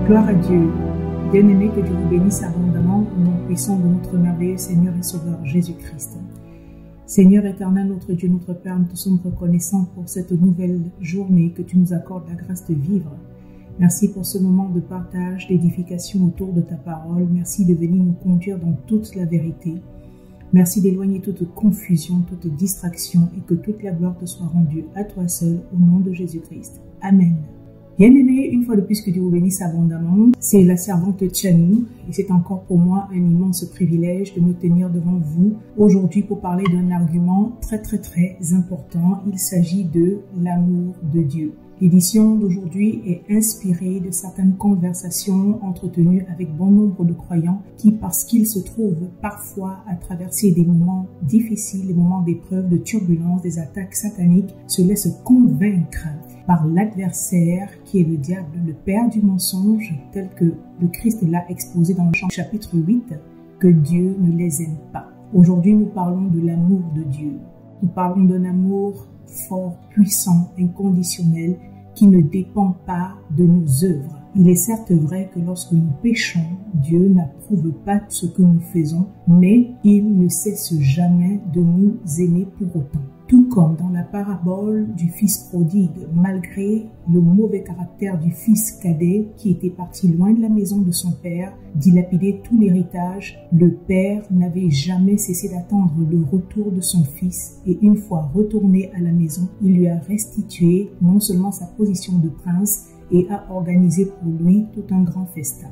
Gloire à Dieu. Bien-aimés, que Dieu vous bénisse abondamment au nom puissant de notre merveilleux Seigneur et Sauveur Jésus-Christ. Seigneur éternel, notre Dieu, notre Père, nous te sommes reconnaissants pour cette nouvelle journée que tu nous accordes la grâce de vivre. Merci pour ce moment de partage, d'édification autour de ta parole. Merci de venir nous conduire dans toute la vérité. Merci d'éloigner toute confusion, toute distraction et que toute la gloire te soit rendue à toi seul au nom de Jésus-Christ. Amen. Bien-aimés, une fois de plus que Dieu vous bénisse abondamment, c'est la servante Tiani et c'est encore pour moi un immense privilège de me tenir devant vous aujourd'hui pour parler d'un argument très important. Il s'agit de l'amour de Dieu. L'édition d'aujourd'hui est inspirée de certaines conversations entretenues avec bon nombre de croyants qui, parce qu'ils se trouvent parfois à traverser des moments difficiles, des moments d'épreuve, de turbulence, des attaques sataniques, se laissent convaincre par l'adversaire qui est le diable, le père du mensonge, tel que le Christ l'a exposé dans Jean chapitre 8, que Dieu ne les aime pas. Aujourd'hui, nous parlons de l'amour de Dieu. Nous parlons d'un amour fort, puissant, inconditionnel, qui ne dépend pas de nos œuvres. Il est certes vrai que lorsque nous péchons, Dieu n'approuve pas ce que nous faisons, mais il ne cesse jamais de nous aimer pour autant. Tout comme dans la parabole du fils prodigue, malgré le mauvais caractère du fils cadet qui était parti loin de la maison de son père, dilapider tout l'héritage, le père n'avait jamais cessé d'attendre le retour de son fils et une fois retourné à la maison, il lui a restitué non seulement sa position de prince et a organisé pour lui tout un grand festin.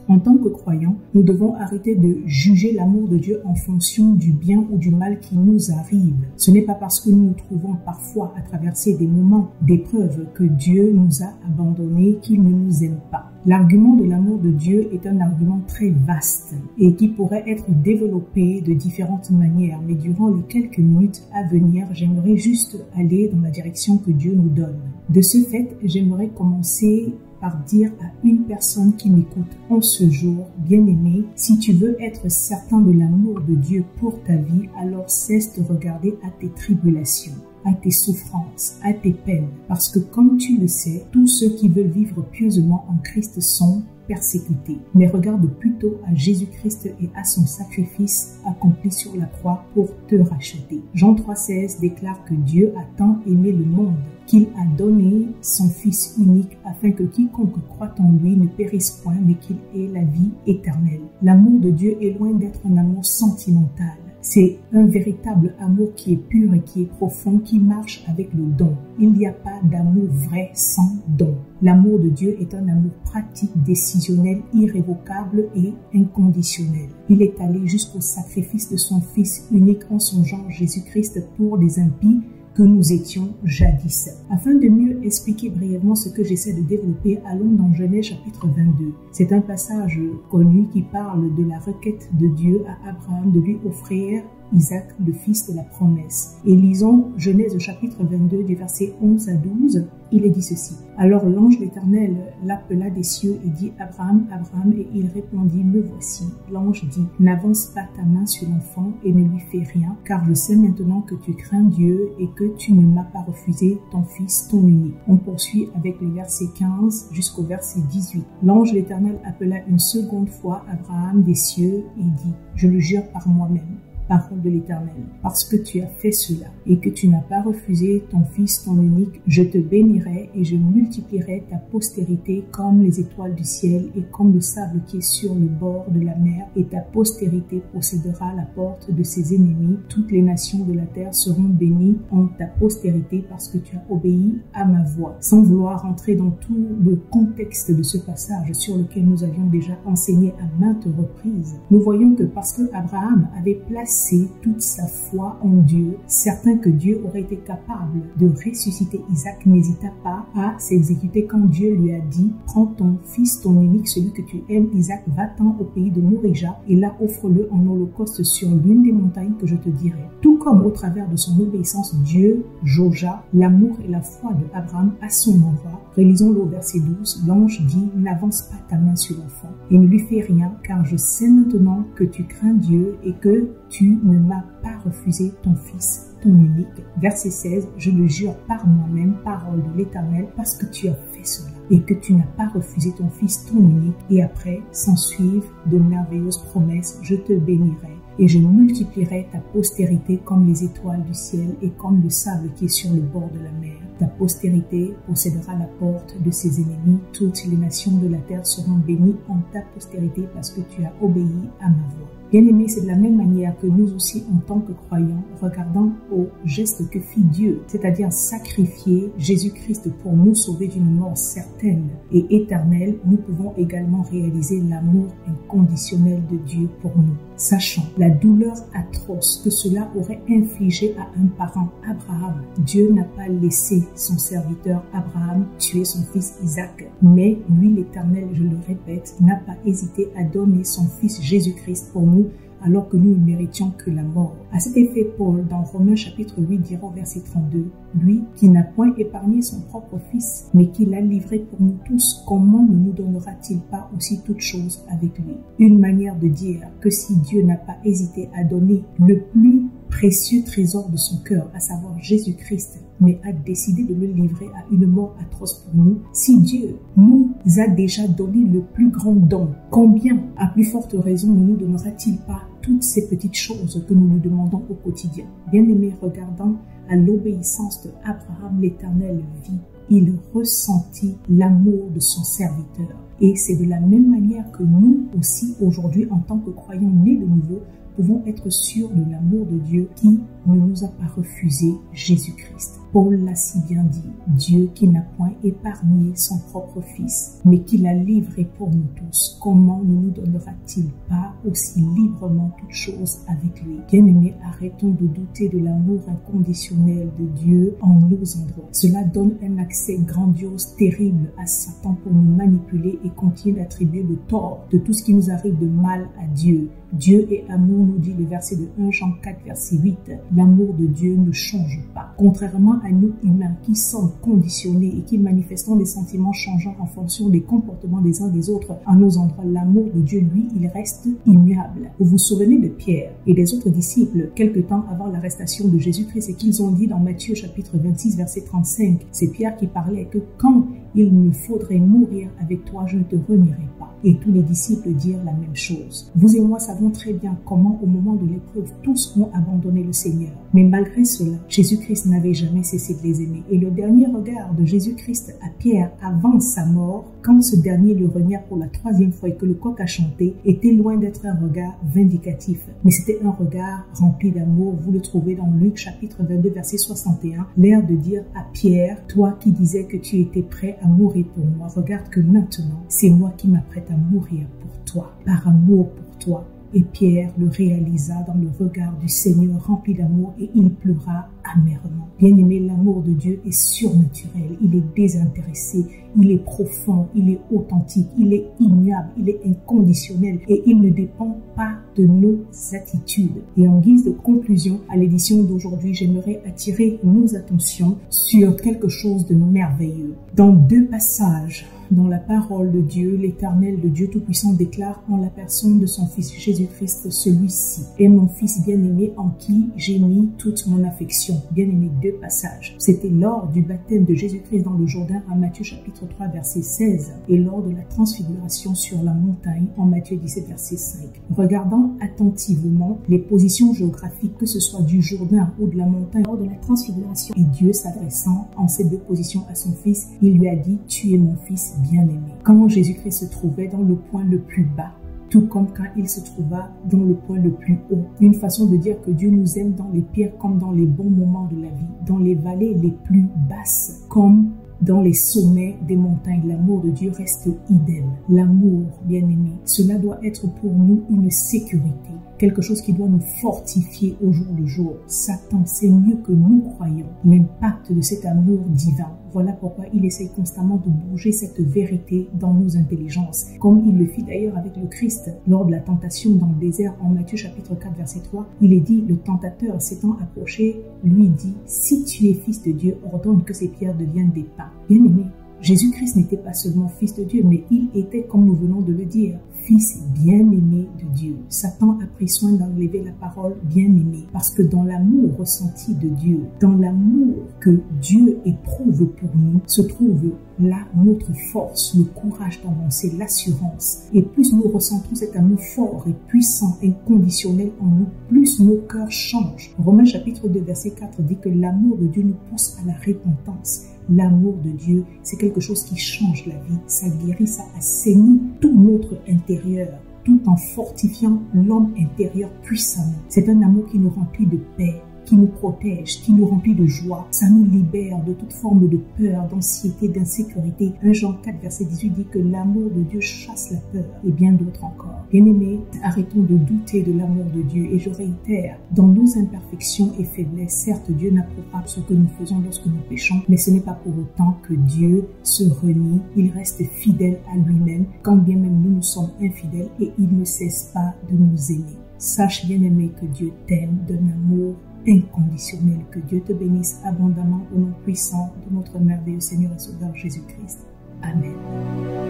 En tant que croyants, nous devons arrêter de juger l'amour de Dieu en fonction du bien ou du mal qui nous arrive. Ce n'est pas parce que nous nous trouvons parfois à traverser des moments d'épreuve que Dieu nous a abandonnés qu'il ne nous aime pas. L'argument de l'amour de Dieu est un argument très vaste et qui pourrait être développé de différentes manières. Mais durant les quelques minutes à venir, j'aimerais juste aller dans la direction que Dieu nous donne. De ce fait, j'aimerais commencer par dire à une personne qui m'écoute en ce jour, bien-aimé, si tu veux être certain de l'amour de Dieu pour ta vie, alors cesse de regarder à tes tribulations, à tes souffrances, à tes peines, parce que comme tu le sais, tous ceux qui veulent vivre pieusement en Christ sont persécutés. Mais regarde plutôt à Jésus-Christ et à son sacrifice accompli sur la croix pour te racheter. Jean 3,16 déclare que Dieu a tant aimé le monde qu'il a donné son Fils unique afin que quiconque croit en lui ne périsse point mais qu'il ait la vie éternelle. L'amour de Dieu est loin d'être un amour sentimental. C'est un véritable amour qui est pur et qui est profond, qui marche avec le don. Il n'y a pas d'amour vrai sans don. L'amour de Dieu est un amour pratique, décisionnel, irrévocable et inconditionnel. Il est allé jusqu'au sacrifice de son Fils unique en son genre Jésus-Christ pour les impies que nous étions jadis. Afin de mieux expliquer brièvement ce que j'essaie de développer, allons dans Genèse chapitre 22. C'est un passage connu qui parle de la requête de Dieu à Abraham de lui offrir Isaac, le fils de la promesse. Et lisons Genèse chapitre 22 du verset 11 à 12. Il est dit ceci. Alors l'ange de l'Éternel l'appela des cieux et dit Abraham, Abraham, et il répondit, me voici. L'ange dit, n'avance pas ta main sur l'enfant et ne lui fais rien, car je sais maintenant que tu crains Dieu et que tu ne m'as pas refusé ton fils, ton unique. On poursuit avec le verset 15 jusqu'au verset 18. L'ange de l'Éternel appela une seconde fois Abraham des cieux et dit, je le jure par moi-même, parole de l'Éternel, parce que tu as fait cela et que tu n'as pas refusé ton fils, ton unique, je te bénirai et je multiplierai ta postérité comme les étoiles du ciel et comme le sable qui est sur le bord de la mer, et ta postérité possédera la porte de ses ennemis. Toutes les nations de la terre seront bénies en ta postérité parce que tu as obéi à ma voix. Sans vouloir entrer dans tout le contexte de ce passage sur lequel nous avions déjà enseigné à maintes reprises, nous voyons que parce que Abraham avait placé toute sa foi en Dieu, certain que Dieu aurait été capable de ressusciter Isaac, n'hésita pas à s'exécuter quand Dieu lui a dit, prends ton fils, ton unique, celui que tu aimes, Isaac, va-t'en au pays de Morija et là offre-le en holocauste sur l'une des montagnes que je te dirai. Tout comme au travers de son obéissance, Dieu jaugea l'amour et la foi de Abraham à son endroit. Relisons-le au verset 12. L'ange dit, n'avance pas ta main sur l'enfant et ne lui fais rien, car je sais maintenant que tu crains Dieu et que tu ne m'as pas refusé ton fils, ton unique. Verset 16, je le jure par moi-même, parole de l'Éternel, parce que tu as fait cela et que tu n'as pas refusé ton fils, ton unique. Et après, s'ensuivent de merveilleuses promesses, je te bénirai et je multiplierai ta postérité comme les étoiles du ciel et comme le sable qui est sur le bord de la mer. Ta postérité possédera la porte de ses ennemis. Toutes les nations de la terre seront bénies en ta postérité parce que tu as obéi à ma voix. Bien-aimés, c'est de la même manière que nous aussi, en tant que croyants, regardant au geste que fit Dieu, c'est-à-dire sacrifier Jésus-Christ pour nous sauver d'une mort certaine et éternelle, nous pouvons également réaliser l'amour inconditionnel de Dieu pour nous, sachant la douleur atroce que cela aurait infligé à un parent, Abraham. Dieu n'a pas laissé son serviteur Abraham tuer son fils Isaac, mais lui, l'Éternel, je le répète, n'a pas hésité à donner son fils Jésus-Christ pour nous, alors que nous ne méritions que la mort. À cet effet, Paul, dans Romains chapitre 8, dira au verset 32, « Lui qui n'a point épargné son propre fils, mais qui l'a livré pour nous tous, comment ne nous donnera-t-il pas aussi toutes choses avec lui ?» Une manière de dire que si Dieu n'a pas hésité à donner le plus précieux trésor de son cœur, à savoir Jésus-Christ, mais a décidé de le livrer à une mort atroce pour nous, si Dieu nous a déjà donné le plus grand don, combien, à plus forte raison, ne nous donnera-t-il pas toutes ces petites choses que nous nous demandons au quotidien? Bien-aimés, regardant à l'obéissance de Abraham, l'Éternel vit. Il ressentit l'amour de son serviteur. Et c'est de la même manière que nous aussi, aujourd'hui, en tant que croyants nés de nouveau, pouvons être sûrs de l'amour de Dieu qui ne nous a pas refusé Jésus-Christ. Paul l'a si bien dit, Dieu qui n'a point épargné son propre Fils, mais qui l'a livré pour nous tous, comment ne nous donnera-t-il pas aussi librement toutes choses avec lui? Bien-aimés, arrêtons de douter de l'amour inconditionnel de Dieu en nos endroits. Cela donne un accès grandiose, terrible à Satan pour nous manipuler et continuer d'attribuer le tort de tout ce qui nous arrive de mal à Dieu. Dieu est amour, nous dit le verset de 1 Jean 4, verset 8. L'amour de Dieu ne change pas. Contrairement à nous humains qui sommes conditionnés et qui manifestons des sentiments changeants en fonction des comportements des uns des autres, à nos endroits, l'amour de Dieu, lui, il reste immuable. Vous vous souvenez de Pierre et des autres disciples, quelque temps avant l'arrestation de Jésus-Christ, et qu'ils ont dit dans Matthieu chapitre 26, verset 35, c'est Pierre qui parlait que quand il me faudrait mourir avec toi, je ne te renierai pas. Et tous les disciples dirent la même chose. Vous et moi savons très bien comment, au moment de l'épreuve, tous ont abandonné le Seigneur. Mais malgré cela, Jésus-Christ n'avait jamais cessé de les aimer. Et le dernier regard de Jésus-Christ à Pierre avant sa mort, quand ce dernier le renia pour la 3e fois et que le coq a chanté, était loin d'être un regard vindicatif. Mais c'était un regard rempli d'amour. Vous le trouvez dans Luc chapitre 22, verset 61. L'air de dire à Pierre, toi qui disais que tu étais prêt à mourir pour moi, regarde que maintenant, c'est moi qui m'apprête à mourir pour toi, par amour pour toi. Et Pierre le réalisa dans le regard du Seigneur rempli d'amour et il pleura amèrement. Bien-aimé, l'amour de Dieu est surnaturel, il est désintéressé, il est profond, il est authentique, il est immuable, il est inconditionnel et il ne dépend pas de nos attitudes. Et en guise de conclusion à l'édition d'aujourd'hui, j'aimerais attirer nos attentions sur quelque chose de merveilleux. Dans 2 passages, dans la parole de Dieu, l'Éternel, le Dieu Tout-Puissant, déclare en la personne de son Fils Jésus-Christ, celui-ci est mon Fils bien-aimé en qui j'ai mis toute mon affection. Bien-aimé, 2 passages. C'était lors du baptême de Jésus-Christ dans le Jourdain en Matthieu chapitre 3, verset 16 et lors de la transfiguration sur la montagne en Matthieu 17, verset 5. Regardant attentivement les positions géographiques, que ce soit du Jourdain ou de la montagne lors de la transfiguration, et Dieu s'adressant en ces 2 positions à son Fils, il lui a dit, tu es mon Fils bien-aimé. Quand Jésus-Christ se trouvait dans le point le plus bas, tout comme quand il se trouva dans le point le plus haut. Une façon de dire que Dieu nous aime dans les pires comme dans les bons moments de la vie, dans les vallées les plus basses comme dans les sommets des montagnes. L'amour de Dieu reste idem. L'amour, bien-aimé, cela doit être pour nous une sécurité. quelque chose qui doit nous fortifier au jour le jour. Satan sait mieux que nous croyons l'impact de cet amour divin. Voilà pourquoi il essaye constamment de bouger cette vérité dans nos intelligences, comme il le fit d'ailleurs avec le Christ. Lors de la tentation dans le désert, en Matthieu chapitre 4, verset 3, il est dit, le tentateur s'étant approché, lui dit, « Si tu es fils de Dieu, ordonne que ces pierres deviennent des pains. » Bien-aimé, Jésus-Christ n'était pas seulement fils de Dieu, mais il était, comme nous venons de le dire, fils bien-aimé de Dieu. Satan a pris soin d'enlever la parole bien-aimé, parce que dans l'amour ressenti de Dieu, dans l'amour que Dieu éprouve pour nous, se trouve là notre force, le courage d'avancer, l'assurance. Et plus nous ressentons cet amour fort et puissant, inconditionnel en nous, plus nos cœurs changent. Romains chapitre 2, verset 4 dit que l'amour de Dieu nous pousse à la repentance. L'amour de Dieu, c'est quelque chose qui change la vie, ça guérit, ça assainit tout notre intérieur, tout en fortifiant l'homme intérieur puissamment. C'est un amour qui nous remplit de paix, qui nous protège, qui nous remplit de joie. Ça nous libère de toute forme de peur, d'anxiété, d'insécurité. 1 Jean 4, verset 18 dit que l'amour de Dieu chasse la peur et bien d'autres encore. Bien-aimés, arrêtons de douter de l'amour de Dieu et je réitère, dans nos imperfections et faiblesses, certes Dieu n'approuve pas ce que nous faisons lorsque nous péchons, mais ce n'est pas pour autant que Dieu se renie, il reste fidèle à lui-même, quand bien même nous sommes infidèles et il ne cesse pas de nous aimer. Sache bien-aimé que Dieu t'aime d'un amour inconditionnel. Que Dieu te bénisse abondamment au nom puissant de notre merveilleux Seigneur et Sauveur Jésus-Christ. Amen.